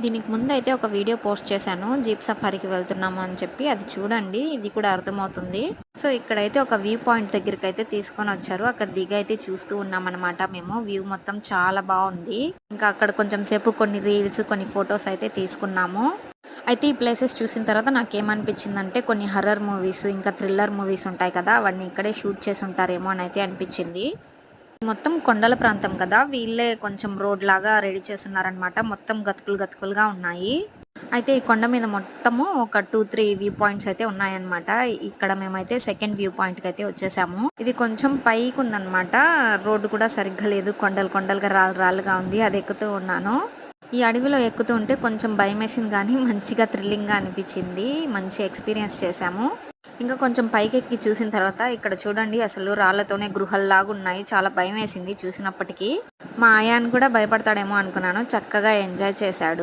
దీనికి ముందైతే ఒక వీడియో పోస్ట్ చేశాను. జీప్ సఫారీకి వెళ్తున్నాము అని చెప్పి. అది చూడండి. ఇది కూడా అర్థమవుతుంది. సో, ఇక్కడైతే ఒక వ్యూ పాయింట్ దగ్గరికైతే తీసుకొనొచ్చారు. అక్కడ దిగైతే చూస్తూ ఉన్నామనమాట మేము. వ్యూ మొత్తం చాలా బావుంది. ఇంకా అక్కడ కొంచెం సేపు కొన్ని రీల్స్, కొన్ని ఫోటోస్ అయితే తీసుకున్నాము. అయితే ఈ ప్లేసెస్ చూసిన తర్వాత నాకేమనిపించిందంటే కొన్ని హర్రర్ మూవీస్, ఇంకా థ్రిల్లర్ మూవీస్ ఉంటాయి కదా! అవన్నీ ఇక్కడే షూట్ చేసుంటారేమో అనైతే అనిపించింది. మొత్తం కొండల ప్రాంతం కదా! వీళ్ళే కొంచెం రోడ్‌లాగా రెడీ చేసున్నారనమాట. మొత్తం గతుకులు గతుకులుగా ఉన్నాయి. అయితే ఈ కొండ మీద మొత్తము ఒక 2, 3 వ్యూ పాయింట్స్ అయితే ఉన్నాయన్నమాట. ఇక్కడ మేమైతే సెకండ్ వ్యూ పాయింట్‌కయితే వచ్చేసాము. ఇది కొంచెం పైకుందనమాట. రోడ్డు కూడా సరిగ్గా లేదు. కొండలు కొండలుగా, రాళ్ళు రాళ్ళుగా ఉంది. అది ఎక్కుతూ ఉన్నాను. ఈ అడవిలో ఎక్కుతూ ఉంటే కొంచెం భయమేసింది గానీ మంచిగా థ్రిల్లింగ్‌గా అనిపించింది. మంచి ఎక్స్‌పీరియన్స్ చేశాము. ఇంకా కొంచెం పైకెక్కి చూసిన తర్వాత ఇక్కడ చూడండి అసలు రాళ్ళతోనే గృహల్లాగున్నాయి. చాలా భయమేసింది చూసినప్పటికీ. మా అయాన్ కూడా భయపడతాడేమో అనుకున్నాను. చక్కగా ఎంజాయ్ చేశాడు.